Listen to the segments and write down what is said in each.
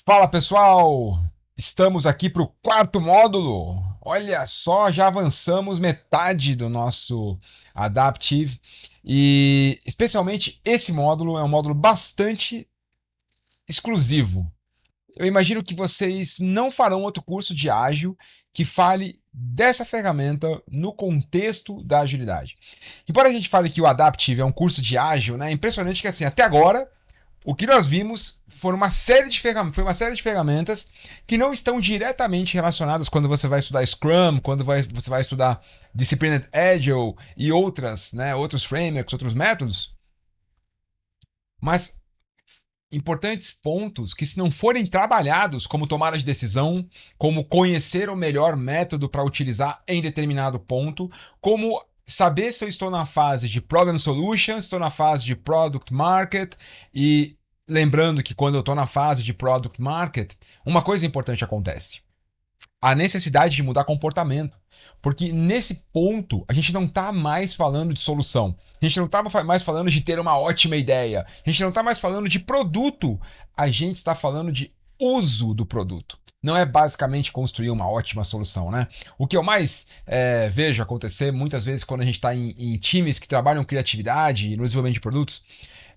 Fala pessoal, estamos aqui para o quarto módulo. Olha só, já avançamos metade do nosso Adaptive e especialmente esse módulo é um módulo bastante exclusivo. Eu imagino que vocês não farão outro curso de ágil que fale dessa ferramenta no contexto da agilidade. Embora a gente fale que o Adaptive é um curso de ágil, né? É impressionante que assim, até agora o que nós vimos foi uma série de ferramentas que não estão diretamente relacionadas quando você vai estudar Scrum, você vai estudar Disciplined Agile e outras, né, outros frameworks, outros métodos, mas importantes pontos que, se não forem trabalhados, como tomada de decisão, como conhecer o melhor método para utilizar em determinado ponto, como saber se eu estou na fase de problem solution, estou na fase de product market, e lembrando que quando eu estou na fase de product market, uma coisa importante acontece: a necessidade de mudar comportamento. Porque nesse ponto, a gente não está mais falando de solução. A gente não está mais falando de ter uma ótima ideia. A gente não está mais falando de produto. A gente está falando de uso do produto. Não é basicamente construir uma ótima solução, né? O que eu mais vejo acontecer muitas vezes quando a gente está em times que trabalham criatividade e no desenvolvimento de produtos,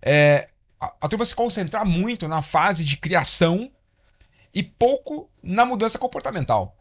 é a turma se concentrar muito na fase de criação e pouco na mudança comportamental.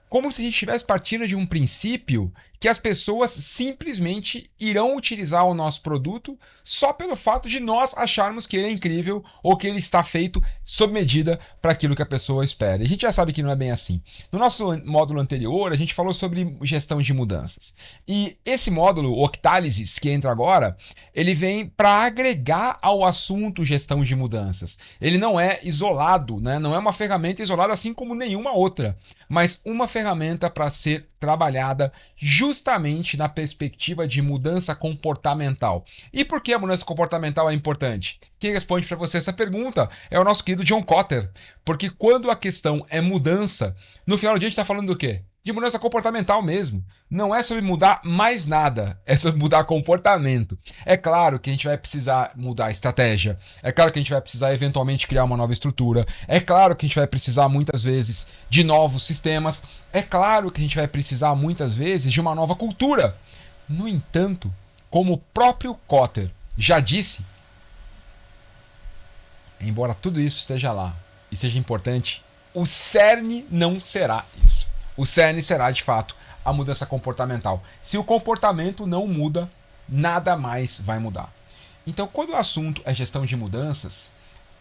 Como se a gente estivesse partindo de um princípio que as pessoas simplesmente irão utilizar o nosso produto só pelo fato de nós acharmos que ele é incrível ou que ele está feito sob medida para aquilo que a pessoa espera. E a gente já sabe que não é bem assim. No nosso módulo anterior, a gente falou sobre gestão de mudanças. E esse módulo, o Octálisis, que entra agora, ele vem para agregar ao assunto gestão de mudanças. Ele não é isolado, né? Não é uma ferramenta isolada assim como nenhuma outra, mas uma ferramenta para ser trabalhada justamente na perspectiva de mudança comportamental. E por que a mudança comportamental é importante? Quem responde para você essa pergunta é o nosso querido John Kotter, porque quando a questão é mudança, no final do dia a gente está falando do quê? De mudança comportamental mesmo. Não é sobre mudar mais nada, é sobre mudar comportamento. É claro que a gente vai precisar mudar a estratégia, é claro que a gente vai precisar eventualmente criar uma nova estrutura, é claro que a gente vai precisar muitas vezes de novos sistemas, é claro que a gente vai precisar muitas vezes de uma nova cultura. No entanto, como o próprio Kotter já disse, embora tudo isso esteja lá e seja importante, o cerne não será isso. O cerne será, de fato, a mudança comportamental. Se o comportamento não muda, nada mais vai mudar. Então, quando o assunto é gestão de mudanças,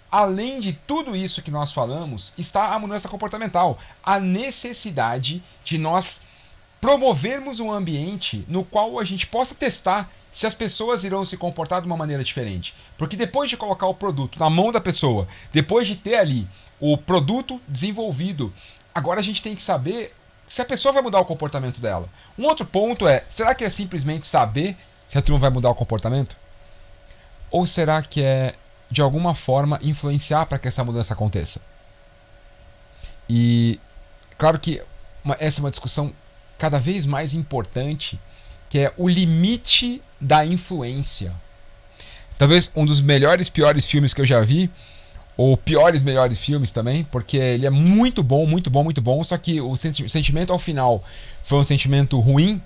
além de tudo isso que nós falamos, está a mudança comportamental. A necessidade de nós promovermos um ambiente no qual a gente possa testar se as pessoas irão se comportar de uma maneira diferente. Porque depois de colocar o produto na mão da pessoa, depois de ter ali o produto desenvolvido, agora a gente tem que saber se a pessoa vai mudar o comportamento dela. Um outro ponto é, será que é simplesmente saber se a turma vai mudar o comportamento? Ou será que é, de alguma forma, influenciar para que essa mudança aconteça? E, claro que essa é uma discussão cada vez mais importante, que é o limite da influência. Talvez um dos melhores, piores filmes que eu já vi, ou piores, melhores filmes também, porque ele é muito bom, muito bom, muito bom, só que o sentimento ao final foi um sentimento ruim,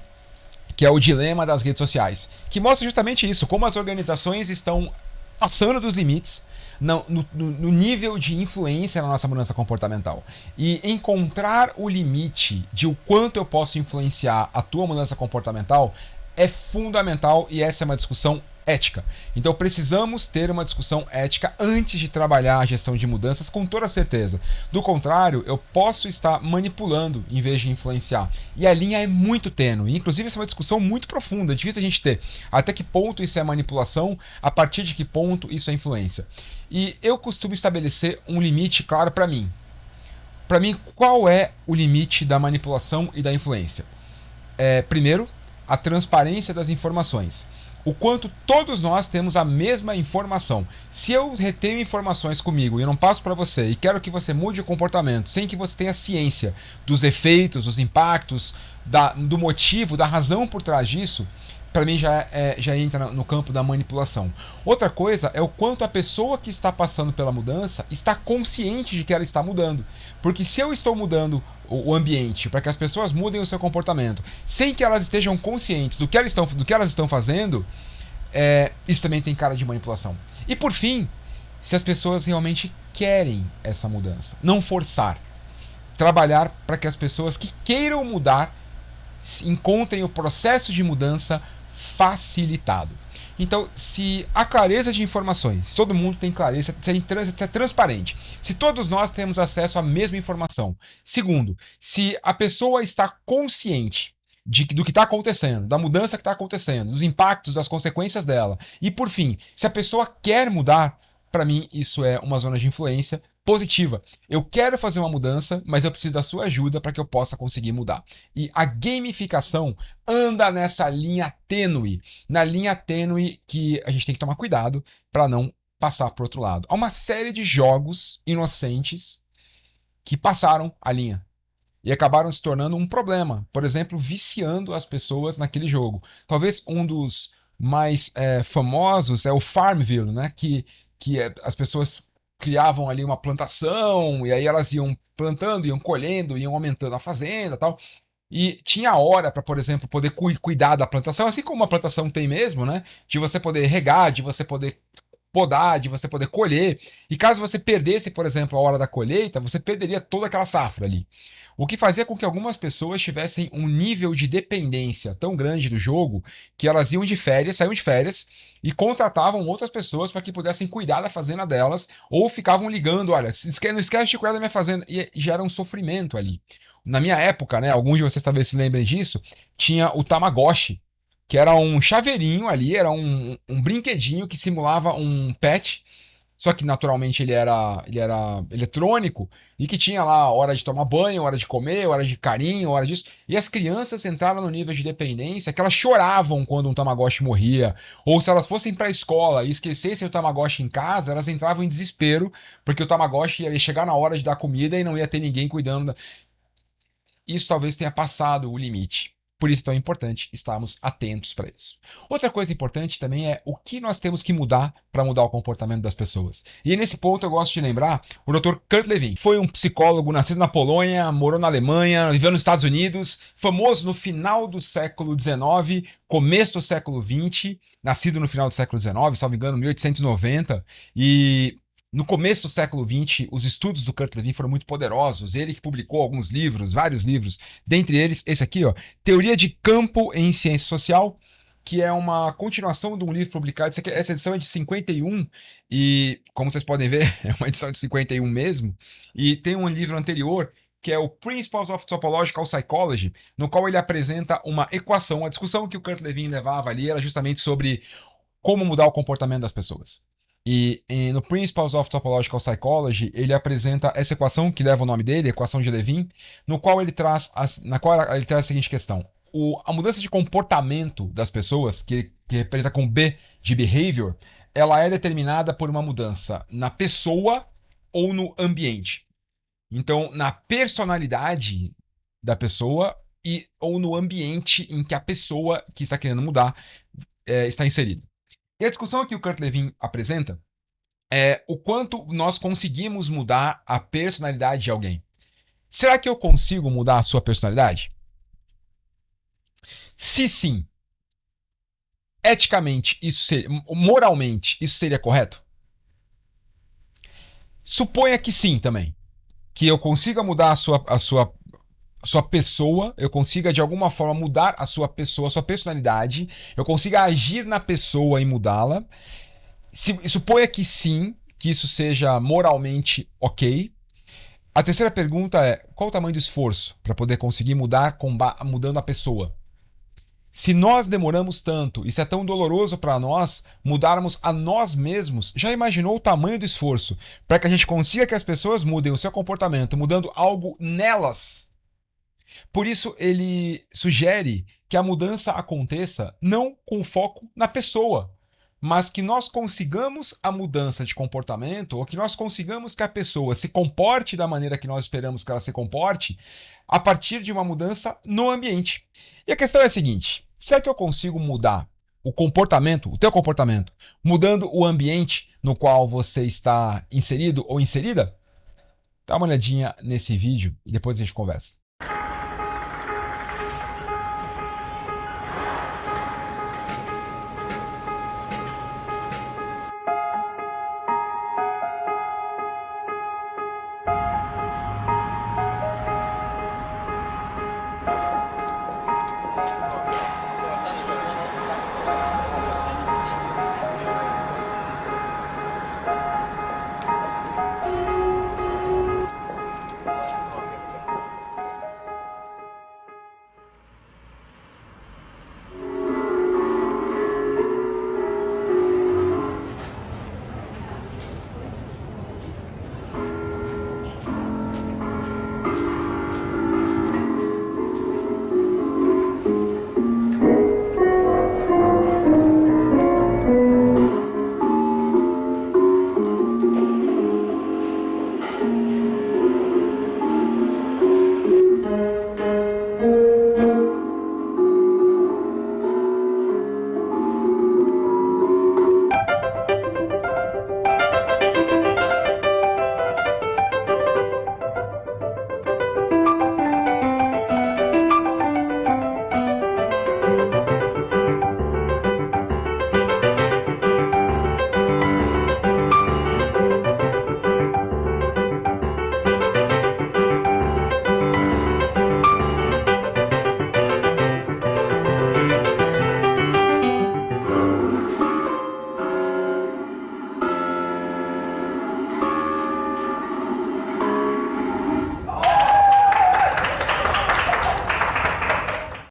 que é o dilema das redes sociais, que mostra justamente isso, como as organizações estão passando dos limites no nível de influência na nossa mudança comportamental. E encontrar o limite de o quanto eu posso influenciar a tua mudança comportamental é fundamental, e essa é uma discussão ética. Então precisamos ter uma discussão ética antes de trabalhar a gestão de mudanças, com toda certeza. Do contrário, eu posso estar manipulando em vez de influenciar. E a linha é muito tênue. Inclusive, essa é uma discussão muito profunda. É difícil a gente ter até que ponto isso é manipulação, a partir de que ponto isso é influência. E eu costumo estabelecer um limite claro para mim. Para mim, qual é o limite da manipulação e da influência? Primeiro, a transparência das informações. O quanto todos nós temos a mesma informação. Se eu retenho informações comigo e eu não passo para você e quero que você mude o comportamento sem que você tenha ciência dos efeitos, dos impactos, do motivo, da razão por trás disso, para mim já entra no campo da manipulação. Outra coisa é o quanto a pessoa que está passando pela mudança está consciente de que ela está mudando. Porque se eu estou mudando o ambiente para que as pessoas mudem o seu comportamento, sem que elas estejam conscientes do que elas estão fazendo, isso também tem cara de manipulação. E por fim, se as pessoas realmente querem essa mudança, não forçar. Trabalhar para que as pessoas que queiram mudar encontrem o processo de mudança facilitado. Então, se há clareza de informações, se todo mundo tem clareza, se é transparente, se todos nós temos acesso à mesma informação. Segundo, se a pessoa está consciente do que está acontecendo, da mudança que está acontecendo, dos impactos, das consequências dela. E, por fim, se a pessoa quer mudar, para mim, isso é uma zona de influência positiva. Eu quero fazer uma mudança, mas eu preciso da sua ajuda para que eu possa conseguir mudar. E a gamificação anda nessa linha tênue, na linha tênue que a gente tem que tomar cuidado para não passar para o outro lado. Há uma série de jogos inocentes que passaram a linha e acabaram se tornando um problema. Por exemplo, viciando as pessoas naquele jogo. Talvez um dos mais famosos é o Farmville, né? Que as pessoas criavam ali uma plantação, e aí elas iam plantando, iam colhendo, iam aumentando a fazenda e tal. E tinha hora para, por exemplo, poder cuidar da plantação, assim como uma plantação tem mesmo, né? De você poder regar, de você poder podar, de você poder colher. E caso você perdesse, por exemplo, a hora da colheita, você perderia toda aquela safra ali. O que fazia com que algumas pessoas tivessem um nível de dependência tão grande do jogo que elas iam de férias, saíam de férias e contratavam outras pessoas para que pudessem cuidar da fazenda delas, ou ficavam ligando, olha, não esquece de cuidar da minha fazenda, e gera um sofrimento ali. Na minha época, né, alguns de vocês talvez se lembrem disso, tinha o Tamagotchi, que era um chaveirinho ali, era um brinquedinho que simulava um pet, só que naturalmente ele era eletrônico, e que tinha lá hora de tomar banho, hora de comer, hora de carinho, hora disso. E as crianças entravam no nível de dependência que elas choravam quando um Tamagotchi morria, ou se elas fossem para a escola e esquecessem o Tamagotchi em casa, elas entravam em desespero, porque o Tamagotchi ia chegar na hora de dar comida e não ia ter ninguém cuidando. Isso talvez tenha passado o limite. Por isso é tão importante estarmos atentos para isso. Outra coisa importante também é o que nós temos que mudar para mudar o comportamento das pessoas. E nesse ponto eu gosto de lembrar o Dr. Kurt Lewin. Foi um psicólogo nascido na Polônia, morou na Alemanha, viveu nos Estados Unidos, famoso no final do século XIX, começo do século XX, nascido no final do século XIX, salvo engano, 1890, e no começo do século XX, os estudos do Kurt Lewin foram muito poderosos. Ele que publicou alguns livros, vários livros, dentre eles esse aqui, ó, Teoria de Campo em Ciência Social, que é uma continuação de um livro publicado. Essa edição é de 51 e, como vocês podem ver, é uma edição de 51 mesmo. E tem um livro anterior que é o Principles of Topological Psychology, no qual ele apresenta uma equação. A discussão que o Kurt Lewin levava ali era justamente sobre como mudar o comportamento das pessoas. E no Principles of Topological Psychology, ele apresenta essa equação que leva o nome dele, a equação de Lewin, na qual ele traz a seguinte questão. A mudança de comportamento das pessoas, que representa com B de behavior, ela é determinada por uma mudança na pessoa ou no ambiente. Então, na personalidade da pessoa ou no ambiente em que a pessoa que está querendo mudar está inserida. E a discussão que o Kurt Lewin apresenta é o quanto nós conseguimos mudar a personalidade de alguém. Será que eu consigo mudar a sua personalidade? Se sim, eticamente, moralmente, isso seria correto? Suponha que sim também. Que eu consiga mudar a sua pessoa, eu consiga de alguma forma mudar a sua pessoa, a sua personalidade, eu consiga agir na pessoa e mudá-la. Suponha que sim, que isso seja moralmente ok. A terceira pergunta é: qual o tamanho do esforço para poder conseguir mudar mudando a pessoa? Se nós demoramos tanto e se é tão doloroso para nós mudarmos a nós mesmos, já imaginou o tamanho do esforço para que a gente consiga que as pessoas mudem o seu comportamento, mudando algo nelas? Por isso, ele sugere que a mudança aconteça não com foco na pessoa, mas que nós consigamos a mudança de comportamento, ou que nós consigamos que a pessoa se comporte da maneira que nós esperamos que ela se comporte, a partir de uma mudança no ambiente. E a questão é a seguinte: será que eu consigo mudar o comportamento, o teu comportamento, mudando o ambiente no qual você está inserido ou inserida? Dá uma olhadinha nesse vídeo e depois a gente conversa.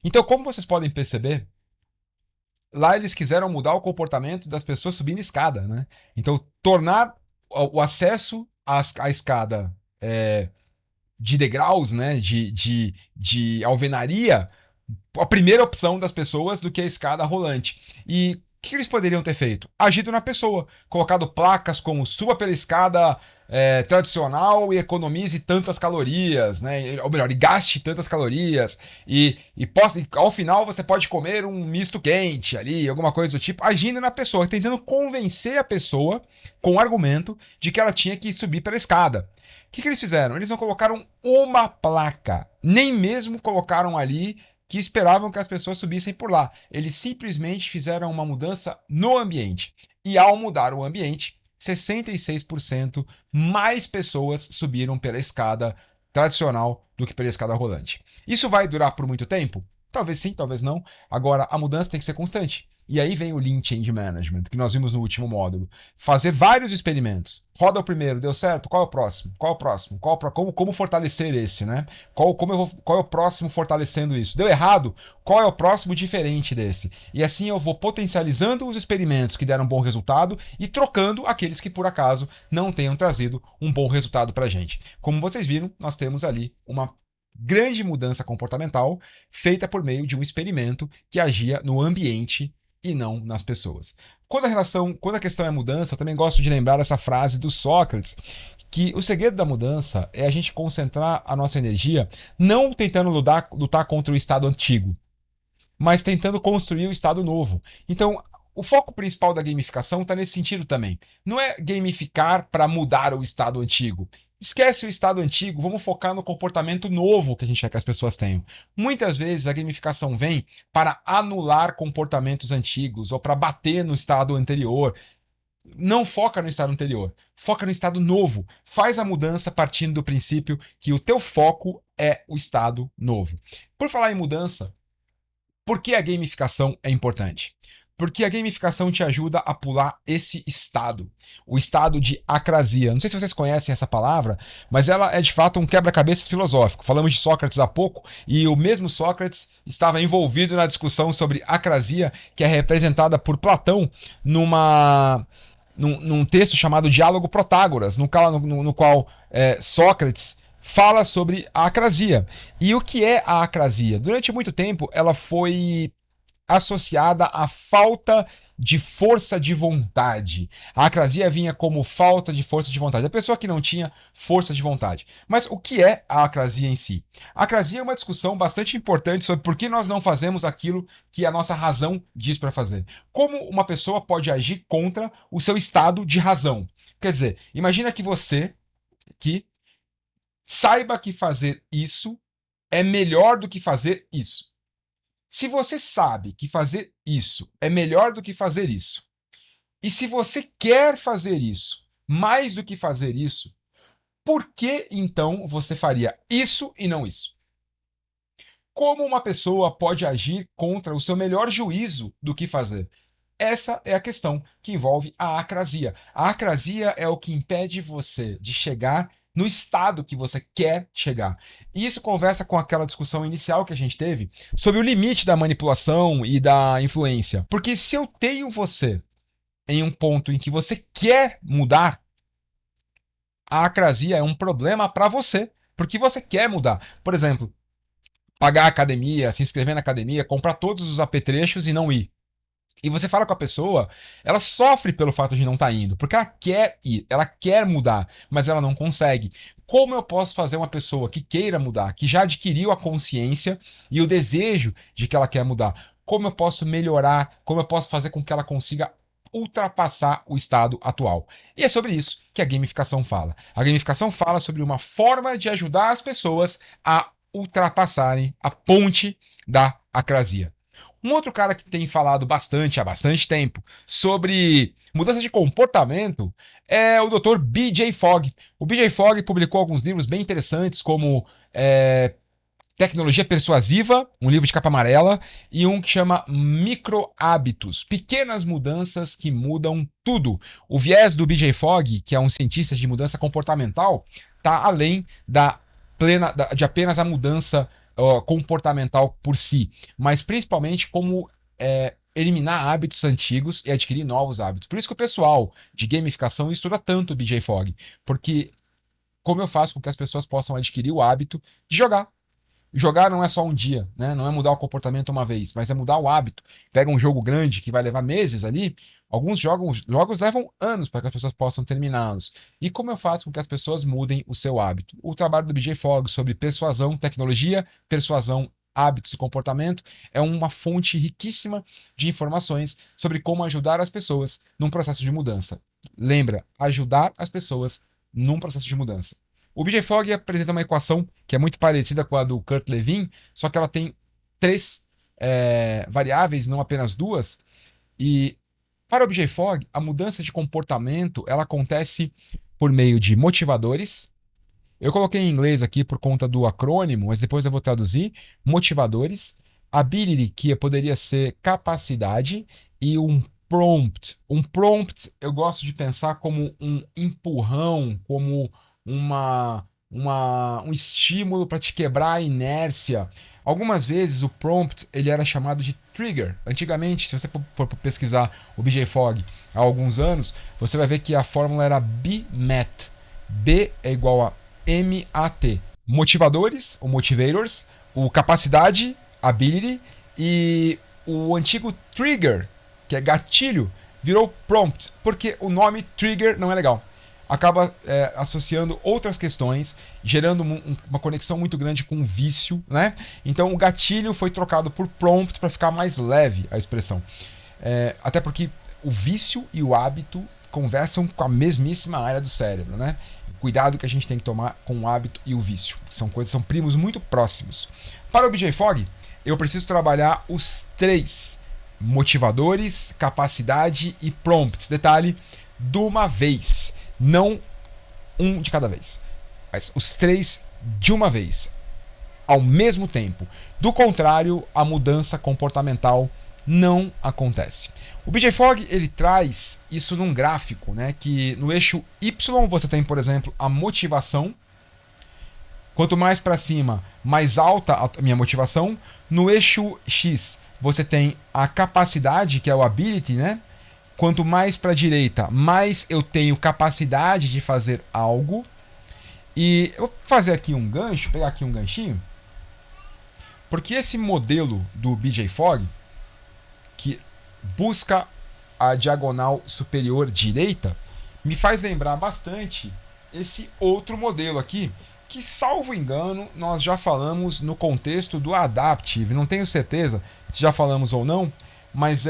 Então, como vocês podem perceber, lá eles quiseram mudar o comportamento das pessoas subindo escada, né? Então, tornar o acesso à escada de degraus, né? De alvenaria, a primeira opção das pessoas do que a escada rolante. E o que eles poderiam ter feito? Agido na pessoa, colocado placas como suba pela escada tradicional e economize tantas calorias, né? Ou melhor, e gaste tantas calorias, e ao final você pode comer um misto quente ali, alguma coisa do tipo, agindo na pessoa, tentando convencer a pessoa com o argumento de que ela tinha que subir pela escada. O que eles fizeram? Eles não colocaram uma placa, nem mesmo colocaram ali que esperavam que as pessoas subissem por lá. Eles simplesmente fizeram uma mudança no ambiente. E ao mudar o ambiente, 66% mais pessoas subiram pela escada tradicional do que pela escada rolante. Isso vai durar por muito tempo? Talvez sim, talvez não. Agora, a mudança tem que ser constante. E aí vem o Lean Change Management, que nós vimos no último módulo. Fazer vários experimentos. Roda o primeiro, deu certo? Qual é o próximo? Qual é o próximo? Como fortalecer esse, né? Qual é o próximo fortalecendo isso? Deu errado? Qual é o próximo diferente desse? E assim eu vou potencializando os experimentos que deram bom resultado e trocando aqueles que por acaso não tenham trazido um bom resultado para a gente. Como vocês viram, nós temos ali uma grande mudança comportamental feita por meio de um experimento que agia no ambiente e não nas pessoas. Quando a questão é mudança, eu também gosto de lembrar essa frase do Sócrates, que o segredo da mudança é a gente concentrar a nossa energia não tentando lutar contra o estado antigo, mas tentando construir o estado novo. Então, o foco principal da gamificação está nesse sentido também. Não é gamificar para mudar o estado antigo. Esquece o estado antigo, vamos focar no comportamento novo que a gente quer que as pessoas tenham. Muitas vezes a gamificação vem para anular comportamentos antigos ou para bater no estado anterior. Não foca no estado anterior, foca no estado novo. Faz a mudança partindo do princípio que o teu foco é o estado novo. Por falar em mudança, por que a gamificação é importante? Porque a gamificação te ajuda a pular esse estado, o estado de acrasia. Não sei se vocês conhecem essa palavra, mas ela é de fato um quebra-cabeças filosófico. Falamos de Sócrates há pouco e o mesmo Sócrates estava envolvido na discussão sobre acrasia, que é representada por Platão num texto chamado Diálogo Protágoras, no qual Sócrates fala sobre a acrasia. E o que é a acrasia? Durante muito tempo ela foi associada à falta de força de vontade. A acrasia vinha como falta de força de vontade. A pessoa que não tinha força de vontade. Mas o que é a acrasia em si? A acrasia é uma discussão bastante importante sobre por que nós não fazemos aquilo que a nossa razão diz para fazer. Como uma pessoa pode agir contra o seu estado de razão. Quer dizer, imagina que você que saiba que fazer isso é melhor do que fazer isso. Se você sabe que fazer isso é melhor do que fazer isso, e se você quer fazer isso mais do que fazer isso, por que então você faria isso e não isso? Como uma pessoa pode agir contra o seu melhor juízo do que fazer? Essa é a questão que envolve a acrasia. A acrasia é o que impede você de chegar no estado que você quer chegar. E isso conversa com aquela discussão inicial que a gente teve sobre o limite da manipulação e da influência. Porque se eu tenho você em um ponto em que você quer mudar, a acrasia é um problema para você, porque você quer mudar. Por exemplo, pagar a academia, se inscrever na academia, comprar todos os apetrechos e não ir. E você fala com a pessoa, ela sofre pelo fato de não estar indo, porque ela quer ir, ela quer mudar, mas ela não consegue. Como eu posso fazer uma pessoa que queira mudar, que já adquiriu a consciência e o desejo de que ela quer mudar? Como eu posso melhorar? Como eu posso fazer com que ela consiga ultrapassar o estado atual? E é sobre isso que a gamificação fala. A gamificação fala sobre uma forma de ajudar as pessoas a ultrapassarem a ponte da acrasia. Um outro cara que tem falado bastante há bastante tempo sobre mudança de comportamento é o Dr. B.J. Fogg. O B.J. Fogg publicou alguns livros bem interessantes, como Tecnologia Persuasiva, um livro de capa amarela, e um que chama Micro Hábitos, pequenas mudanças que mudam tudo. O viés do B.J. Fogg, que é um cientista de mudança comportamental, está além de apenas a mudança comportamental por si, mas principalmente como eliminar hábitos antigos e adquirir novos hábitos. Por isso que o pessoal de gamificação estuda tanto o B.J. Fogg, porque como eu faço com que as pessoas possam adquirir o hábito de jogar. Jogar não é só um dia, né? Não é mudar o comportamento uma vez, mas é mudar o hábito. Pega um jogo grande que vai levar meses ali, alguns jogos levam anos para que as pessoas possam terminá-los. E como eu faço com que as pessoas mudem o seu hábito? O trabalho do B.J. Fogg sobre persuasão, tecnologia, persuasão, hábitos e comportamento é uma fonte riquíssima de informações sobre como ajudar as pessoas num processo de mudança. Lembra, ajudar as pessoas num processo de mudança. O B.J. Fogg apresenta uma equação que é muito parecida com a do Kurt Lewin, só que ela tem 3 variáveis, não apenas 2. E para o B.J. Fogg, a mudança de comportamento ela acontece por meio de motivadores. Eu coloquei em inglês aqui por conta do acrônimo, mas depois eu vou traduzir. Motivadores, ability, que poderia ser capacidade, e um prompt. Um prompt eu gosto de pensar como um empurrão, como um estímulo para te quebrar a inércia. Algumas vezes o prompt ele era chamado de trigger. Antigamente, se você for pesquisar o B.J. Fogg há alguns anos, você vai ver que a fórmula era BMAT. B é igual a M-A-T. Motivadores, ou motivators, o capacidade, ability, e o antigo trigger, que é gatilho, virou prompt, porque o nome trigger não é legal. Acaba associando outras questões, gerando uma conexão muito grande com o vício, né? Então o gatilho foi trocado por prompt para ficar mais leve a expressão. Até porque o vício e o hábito conversam com a mesmíssima área do cérebro, né? Cuidado que a gente tem que tomar com o hábito e o vício. São primos muito próximos. Para o B.J. Fogg, eu preciso trabalhar os 3 motivadores, capacidade e prompts. Detalhe, de uma vez. Não um de cada vez, mas os 3 de uma vez, ao mesmo tempo. Do contrário, a mudança comportamental não acontece. O B.J. Fogg ele traz isso num gráfico, né? Que no eixo Y você tem, por exemplo, a motivação. Quanto mais para cima, mais alta a minha motivação. No eixo X você tem a capacidade, que é o ability, né? Quanto mais para a direita, mais eu tenho capacidade de fazer algo. E eu vou fazer aqui um gancho, pegar aqui um ganchinho. Porque esse modelo do B.J. Fogg, busca a diagonal superior direita, me faz lembrar bastante esse outro modelo aqui, que, salvo engano, nós já falamos no contexto do Adaptive. Não tenho certeza se já falamos ou não, mas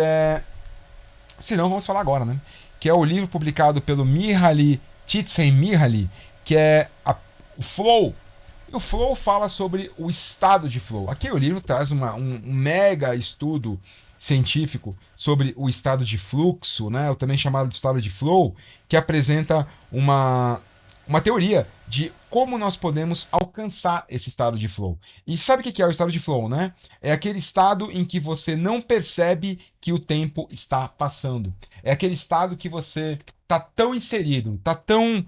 se não, vamos falar agora, né? Que é o livro publicado pelo Mihaly Csikszentmihalyi, que é o Flow. E o Flow fala sobre o estado de flow. Aqui o livro traz um mega estudo científico sobre o estado de fluxo, né? O também chamado de estado de flow, que apresenta uma teoria de como nós podemos alcançar esse estado de flow. E sabe o que é o estado de flow, né? É aquele estado em que você não percebe que o tempo está passando. É aquele estado que você está tão inserido, está tão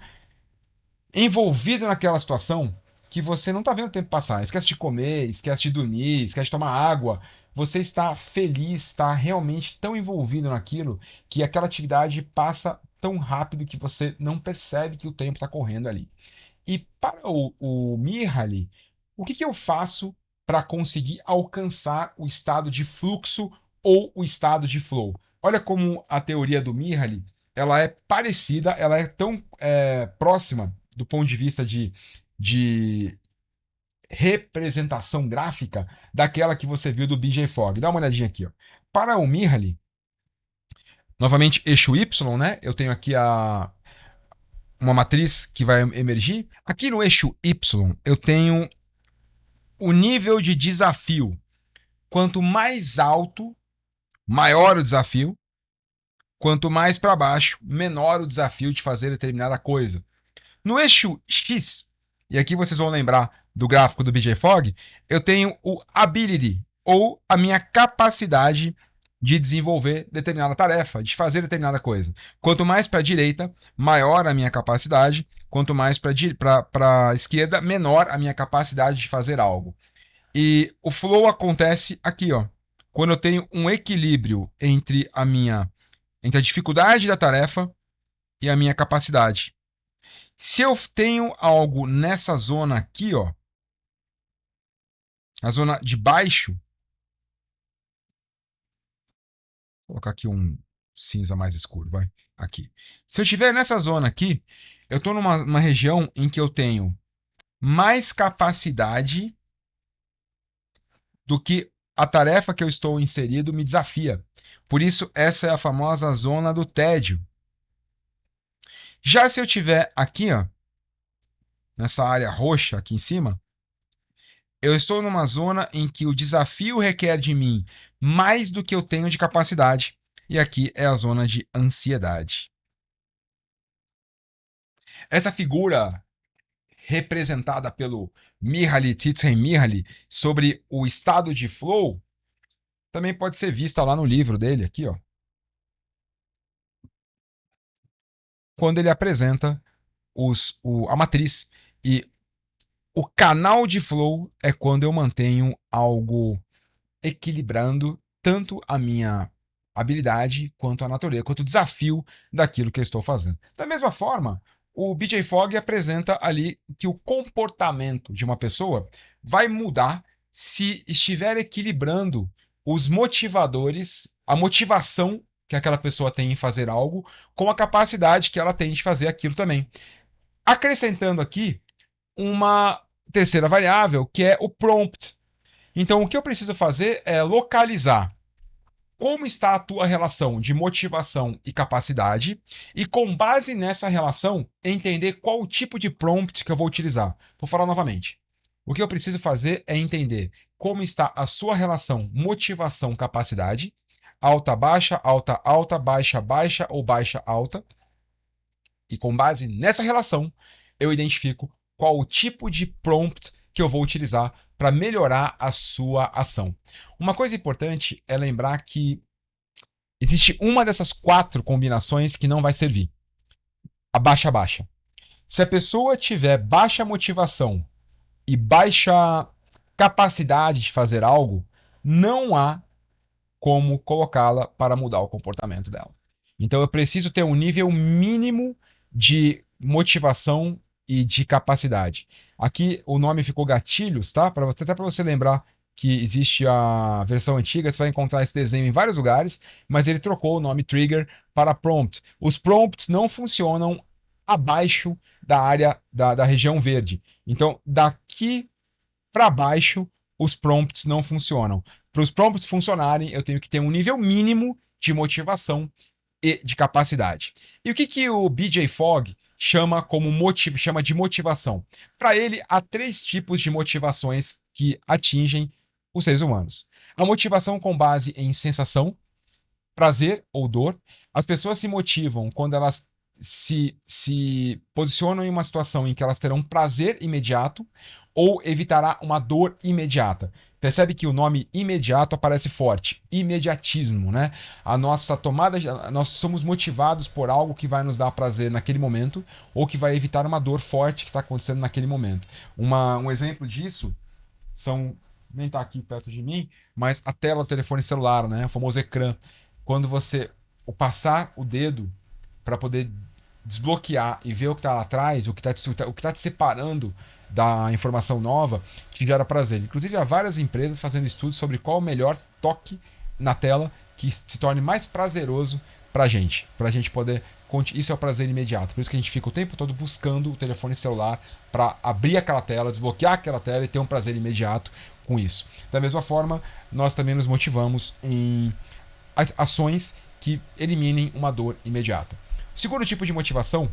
envolvido naquela situação que você não está vendo o tempo passar. Esquece de comer, esquece de dormir, esquece de tomar água. Você está feliz, está realmente tão envolvido naquilo que aquela atividade passa tão rápido que você não percebe que o tempo está correndo ali. E para o Mihaly, o que eu faço para conseguir alcançar o estado de fluxo ou o estado de flow? Olha como a teoria do Mihaly, ela é parecida, ela é tão próxima do ponto de vista de representação gráfica daquela que você viu do BJ Fogg. Dá uma olhadinha aqui. Ó. Para o Mihaly, novamente eixo Y, né? Eu tenho aqui uma matriz que vai emergir. Aqui no eixo Y, eu tenho o nível de desafio. Quanto mais alto, maior o desafio. Quanto mais para baixo, menor o desafio de fazer determinada coisa. No eixo X, e aqui vocês vão lembrar do gráfico do BJ Fogg, eu tenho o ability, ou a minha capacidade de desenvolver determinada tarefa, de fazer determinada coisa. Quanto mais para a direita, maior a minha capacidade. Quanto mais para a esquerda, menor a minha capacidade de fazer algo. E o flow acontece aqui, ó. Quando eu tenho um equilíbrio entre a dificuldade da tarefa e a minha capacidade. Se eu tenho algo nessa zona aqui, ó, na zona de baixo, vou colocar aqui um cinza mais escuro, vai, aqui. Se eu estiver nessa zona aqui, eu estou numa região em que eu tenho mais capacidade do que a tarefa que eu estou inserido me desafia. Por isso, essa é a famosa zona do tédio. Já se eu tiver aqui, ó, nessa área roxa aqui em cima, eu estou numa zona em que o desafio requer de mim mais do que eu tenho de capacidade. E aqui é a zona de ansiedade. Essa figura representada pelo Mihaly Csikszentmihalyi sobre o estado de flow também pode ser vista lá no livro dele, aqui, ó. Quando ele apresenta a matriz. E o canal de flow é quando eu mantenho algo equilibrando tanto a minha habilidade quanto a natureza, quanto o desafio daquilo que eu estou fazendo. Da mesma forma, o BJ Fogg apresenta ali que o comportamento de uma pessoa vai mudar se estiver equilibrando os motivadores, a motivação que aquela pessoa tem em fazer algo, com a capacidade que ela tem de fazer aquilo também. Acrescentando aqui uma terceira variável, que é o prompt. Então, o que eu preciso fazer é localizar como está a tua relação de motivação e capacidade e, com base nessa relação, entender qual o tipo de prompt que eu vou utilizar. Vou falar novamente. O que eu preciso fazer é entender como está a sua relação motivação-capacidade, alta, alta, baixa, baixa ou baixa, alta. E com base nessa relação, eu identifico qual o tipo de prompt que eu vou utilizar para melhorar a sua ação. Uma coisa importante é lembrar que existe uma dessas 4 combinações que não vai servir. A baixa. Se a pessoa tiver baixa motivação e baixa capacidade de fazer algo, não há como colocá-la para mudar o comportamento dela. Então eu preciso ter um nível mínimo de motivação e de capacidade. Aqui o nome ficou gatilhos, tá? Até para você lembrar que existe a versão antiga, você vai encontrar esse desenho em vários lugares, mas ele trocou o nome trigger para prompt. Os prompts não funcionam abaixo da área da região verde. Então, daqui para baixo, os prompts não funcionam. Para os prompts funcionarem, eu tenho que ter um nível mínimo de motivação e de capacidade. E o que o BJ Fogg chama de motivação? Para ele, há 3 tipos de motivações que atingem os seres humanos. A motivação com base em sensação, prazer ou dor. As pessoas se motivam quando elas se posicionam em uma situação em que elas terão prazer imediato ou evitará uma dor imediata. Percebe que o nome imediato aparece forte, imediatismo, né? A nossa tomada, nós somos motivados por algo que vai nos dar prazer naquele momento ou que vai evitar uma dor forte que está acontecendo naquele momento. Um exemplo disso nem está aqui perto de mim, mas a tela do telefone celular, né? O famoso ecrã. Quando você passar o dedo para poder desbloquear e ver o que está lá atrás, o que está te separando da informação nova, te gera prazer. Inclusive, há várias empresas fazendo estudos sobre qual o melhor toque na tela que se torne mais prazeroso para a gente poder... Isso é o prazer imediato. Por isso que a gente fica o tempo todo buscando o telefone celular para abrir aquela tela, desbloquear aquela tela e ter um prazer imediato com isso. Da mesma forma, nós também nos motivamos em ações que eliminem uma dor imediata. O segundo tipo de motivação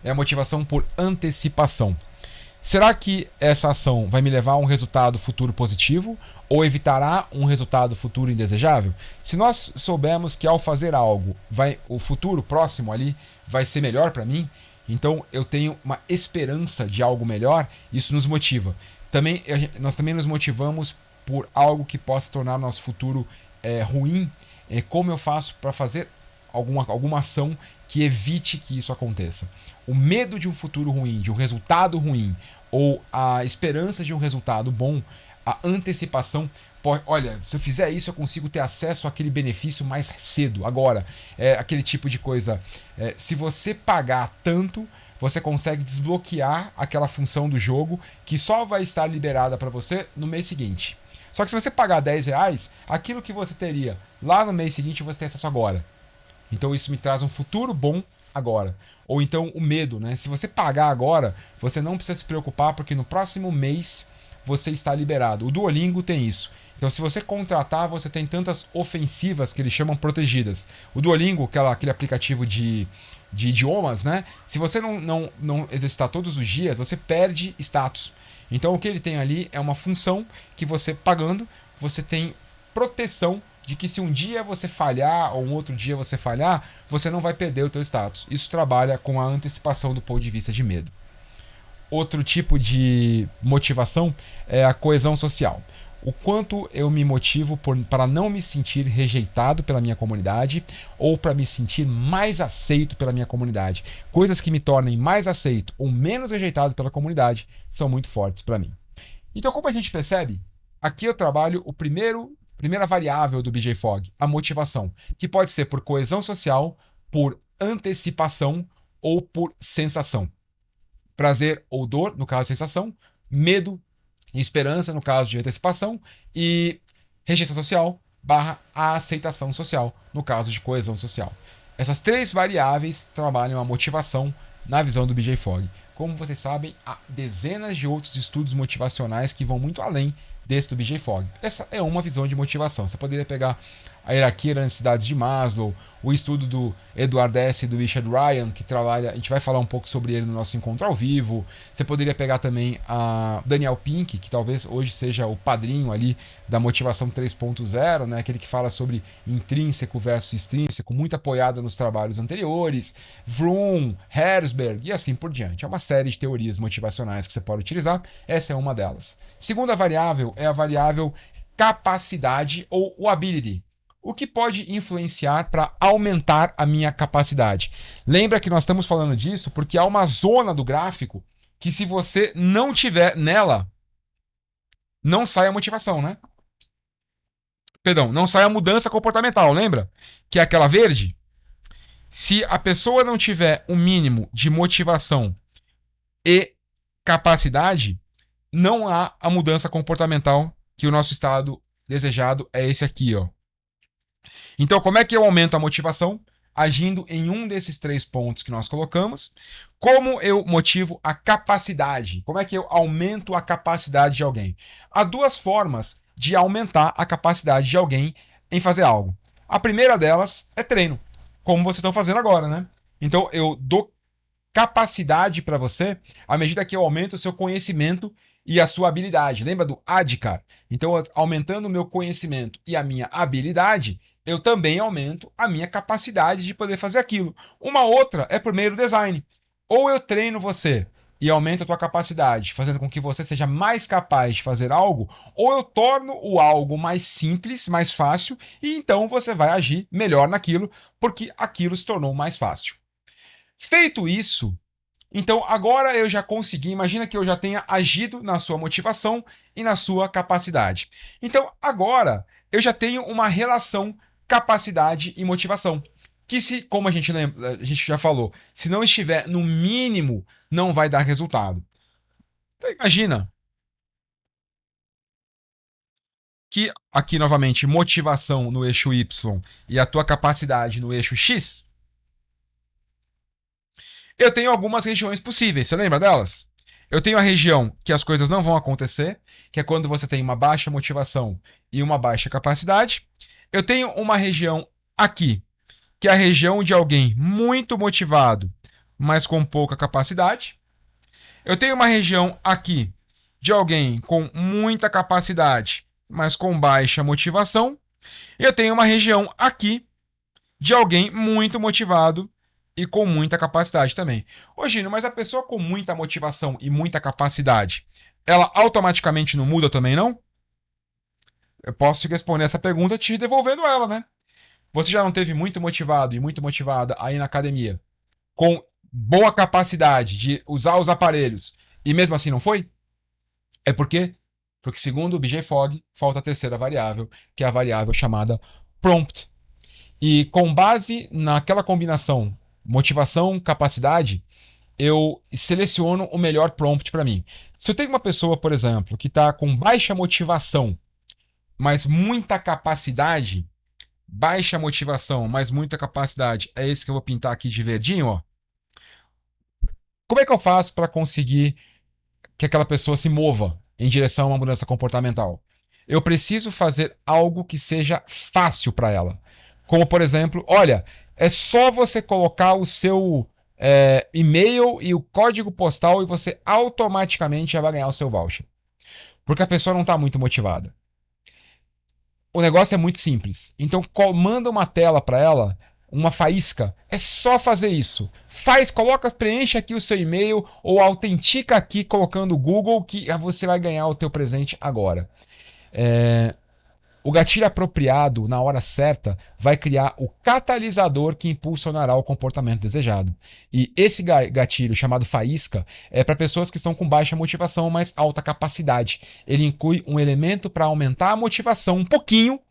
é a motivação por antecipação. Será que essa ação vai me levar a um resultado futuro positivo ou evitará um resultado futuro indesejável? Se nós soubermos que ao fazer algo, o futuro próximo ali vai ser melhor para mim, então eu tenho uma esperança de algo melhor, isso nos motiva. Nós também nos motivamos por algo que possa tornar nosso futuro ruim. Como eu faço para fazer alguma ação que evite que isso aconteça. O medo de um futuro ruim, de um resultado ruim, ou a esperança de um resultado bom, a antecipação, olha, se eu fizer isso eu consigo ter acesso àquele benefício mais cedo. Agora, aquele tipo de coisa, se você pagar tanto, você consegue desbloquear aquela função do jogo que só vai estar liberada para você no mês seguinte. Só que se você pagar R$10, aquilo que você teria lá no mês seguinte, você tem acesso agora. Então isso me traz um futuro bom agora. Ou então o medo, né? Se você pagar agora, você não precisa se preocupar porque no próximo mês você está liberado. O Duolingo tem isso. Então se você contratar, você tem tantas ofensivas que eles chamam protegidas. O Duolingo, aquele aplicativo de idiomas, né? Se você não exercitar todos os dias, você perde status. Então o que ele tem ali é uma função que você pagando, você tem proteção de que se um dia você falhar ou um outro dia você falhar, você não vai perder o teu status. Isso trabalha com a antecipação do ponto de vista de medo. Outro tipo de motivação é a coesão social. O quanto eu me motivo para não me sentir rejeitado pela minha comunidade ou para me sentir mais aceito pela minha comunidade. Coisas que me tornem mais aceito ou menos rejeitado pela comunidade são muito fortes para mim. Então, como a gente percebe, aqui eu trabalho primeira variável do BJ Fogg, a motivação, que pode ser por coesão social, por antecipação ou por sensação. Prazer ou dor, no caso de sensação, medo e esperança, no caso de antecipação, e rejeição social / a aceitação social, no caso de coesão social. Essas 3 variáveis trabalham a motivação na visão do BJ Fogg. Como vocês sabem, há dezenas de outros estudos motivacionais que vão muito além desse do BJ Fogg. Essa é uma visão de motivação. Você poderia pegar a hierarquia das necessidades de Maslow, o estudo do Edward S. e do Richard Ryan, que trabalha, a gente vai falar um pouco sobre ele no nosso encontro ao vivo. Você poderia pegar também a Daniel Pink, que talvez hoje seja o padrinho ali da motivação 3.0, né? Aquele que fala sobre intrínseco versus extrínseco, muito apoiada nos trabalhos anteriores, Vroom, Herzberg e assim por diante. É uma série de teorias motivacionais que você pode utilizar, essa é uma delas. Segunda variável é a variável capacidade ou o ability. O que pode influenciar para aumentar a minha capacidade? Lembra que nós estamos falando disso porque há uma zona do gráfico que se você não tiver nela, não sai a motivação, né? Perdão, não sai a mudança comportamental, lembra? Que é aquela verde? Se a pessoa não tiver o mínimo de motivação e capacidade, não há a mudança comportamental que o nosso estado desejado é esse aqui, ó. Então, como é que eu aumento a motivação? Agindo em um desses 3 pontos que nós colocamos. Como eu motivo a capacidade? Como é que eu aumento a capacidade de alguém? Há 2 formas de aumentar a capacidade de alguém em fazer algo. A primeira delas é treino, como vocês estão fazendo agora, né? Então, eu dou capacidade para você à medida que eu aumento o seu conhecimento e a sua habilidade. Lembra do ADKAR? Então, aumentando o meu conhecimento e a minha habilidade, eu também aumento a minha capacidade de poder fazer aquilo. Uma outra é por meio do design. Ou eu treino você e aumento a tua capacidade, fazendo com que você seja mais capaz de fazer algo, ou eu torno o algo mais simples, mais fácil, e então você vai agir melhor naquilo, porque aquilo se tornou mais fácil. Feito isso, então agora eu já consegui, imagina que eu já tenha agido na sua motivação e na sua capacidade. Então agora eu já tenho uma relação capacidade e motivação. Que se, como a gente lembra, a gente já falou, se não estiver no mínimo, não vai dar resultado. Então, imagina que aqui novamente motivação no eixo Y e a tua capacidade no eixo X, eu tenho algumas regiões possíveis, você lembra delas? Eu tenho a região que as coisas não vão acontecer, que é quando você tem uma baixa motivação e uma baixa capacidade. Eu tenho uma região aqui, que é a região de alguém muito motivado, mas com pouca capacidade. Eu tenho uma região aqui de alguém com muita capacidade, mas com baixa motivação. E eu tenho uma região aqui de alguém muito motivado e com muita capacidade também. Ô Gino, mas a pessoa com muita motivação e muita capacidade, ela automaticamente não muda também, não? Eu posso te responder essa pergunta te devolvendo ela, né? Você já não teve muito motivado e muito motivada aí na academia, com boa capacidade de usar os aparelhos, e mesmo assim não foi? É por quê? Porque segundo o BJ Fogg, falta a terceira variável, que é a variável chamada prompt. E com base naquela combinação motivação, capacidade, eu seleciono o melhor prompt para mim. Se eu tenho uma pessoa, por exemplo, que está com baixa motivação, mas muita capacidade, baixa motivação, mas muita capacidade, é esse que eu vou pintar aqui de verdinho, ó. Como é que eu faço para conseguir que aquela pessoa se mova em direção a uma mudança comportamental? Eu preciso fazer algo que seja fácil para ela. Como, por exemplo, olha, é só você colocar o seu e-mail e o código postal e você automaticamente já vai ganhar o seu voucher. Porque a pessoa não está muito motivada. O negócio é muito simples. Então, manda uma tela para ela, uma faísca. É só fazer isso. Faz, coloca, preenche aqui o seu e-mail ou autentica aqui colocando o Google que você vai ganhar o teu presente agora. O gatilho apropriado, na hora certa, vai criar o catalisador que impulsionará o comportamento desejado. E esse gatilho, chamado faísca, é para pessoas que estão com baixa motivação, mas alta capacidade. Ele inclui um elemento para aumentar a motivação um pouquinho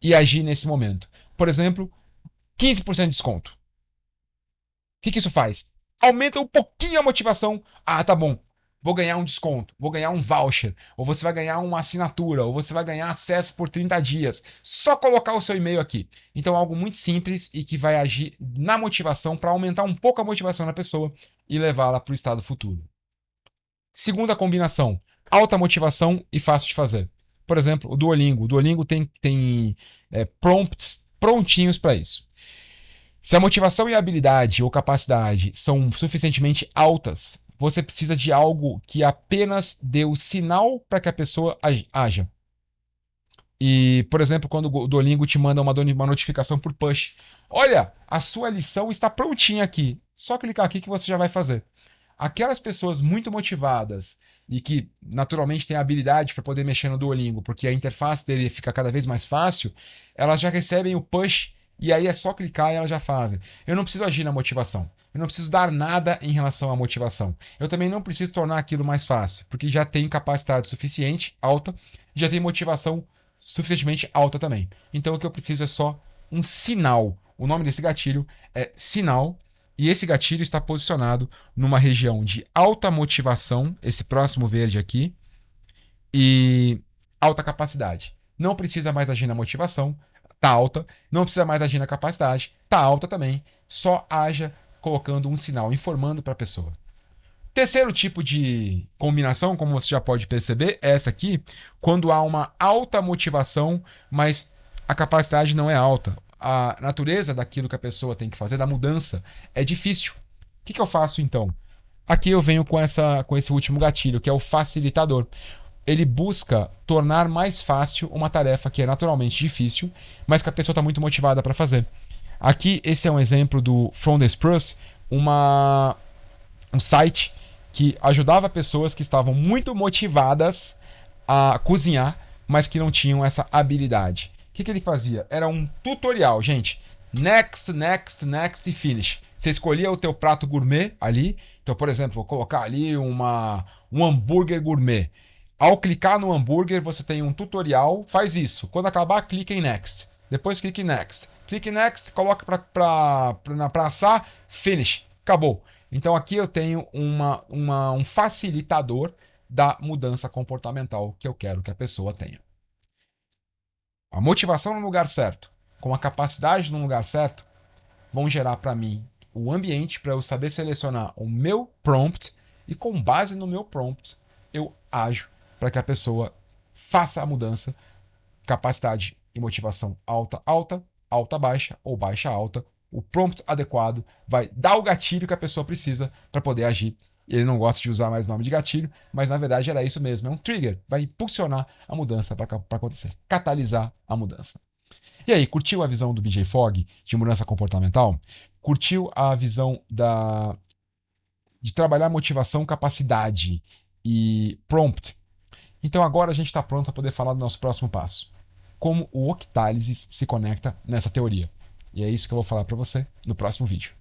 e agir nesse momento. Por exemplo, 15% de desconto. O que isso faz? Aumenta um pouquinho a motivação. Ah, tá bom. Vou ganhar um desconto, vou ganhar um voucher, ou você vai ganhar uma assinatura, ou você vai ganhar acesso por 30 dias. Só colocar o seu e-mail aqui. Então, algo muito simples e que vai agir na motivação para aumentar um pouco a motivação da pessoa e levá-la para o estado futuro. Segunda combinação, alta motivação e fácil de fazer. Por exemplo, o Duolingo. O Duolingo tem prompts prontinhos para isso. Se a motivação e a habilidade ou capacidade são suficientemente altas, você precisa de algo que apenas dê o sinal para que a pessoa haja. E, por exemplo, quando o Duolingo te manda uma notificação por push. Olha, a sua lição está prontinha aqui. Só clicar aqui que você já vai fazer. Aquelas pessoas muito motivadas e que naturalmente têm habilidade para poder mexer no Duolingo, porque a interface dele fica cada vez mais fácil, elas já recebem o push e aí é só clicar e elas já fazem. Eu não preciso agir na motivação. Eu não preciso dar nada em relação à motivação. Eu também não preciso tornar aquilo mais fácil, porque já tem capacidade suficiente, alta, e já tem motivação suficientemente alta também. Então o que eu preciso é só um sinal. O nome desse gatilho é sinal, e esse gatilho está posicionado numa região de alta motivação, esse próximo verde aqui, e alta capacidade. Não precisa mais agir na motivação, tá alta. Não precisa mais agir na capacidade, tá alta também. Só haja colocando um sinal, informando para a pessoa. Terceiro tipo de combinação, como você já pode perceber, é essa aqui, quando há uma alta motivação, mas a capacidade não é alta. A natureza daquilo que a pessoa tem que fazer, da mudança, é difícil. O que eu faço então? Aqui eu venho com esse último gatilho, que é o facilitador. Ele busca tornar mais fácil uma tarefa que é naturalmente difícil, mas que a pessoa está muito motivada para fazer. Aqui, esse é um exemplo do From the Spruce, um site que ajudava pessoas que estavam muito motivadas a cozinhar, mas que não tinham essa habilidade. O que ele fazia? Era um tutorial, gente. Next, next, next e finish. Você escolhia o teu prato gourmet ali. Então, por exemplo, vou colocar ali um hambúrguer gourmet. Ao clicar no hambúrguer, você tem um tutorial. Faz isso. Quando acabar, clique em next. Depois clique em next. Clique em next, coloque para assar, finish. Acabou. Então aqui eu tenho um facilitador da mudança comportamental que eu quero que a pessoa tenha. A motivação no lugar certo, com a capacidade no lugar certo, vão gerar para mim o ambiente para eu saber selecionar o meu prompt e com base no meu prompt eu ajo para que a pessoa faça a mudança. Capacidade e motivação alta, alta, alta, baixa ou baixa, alta. O prompt adequado vai dar o gatilho que a pessoa precisa para poder agir. Ele não gosta de usar mais o nome de gatilho, mas na verdade era isso mesmo. É um trigger, vai impulsionar a mudança para acontecer, catalisar a mudança. E aí, curtiu a visão do BJ Fogg de mudança comportamental? Curtiu a visão de trabalhar motivação, capacidade e prompt? Então agora a gente está pronto para poder falar do nosso próximo passo. Como o Octálisis se conecta nessa teoria. E é isso que eu vou falar para você no próximo vídeo.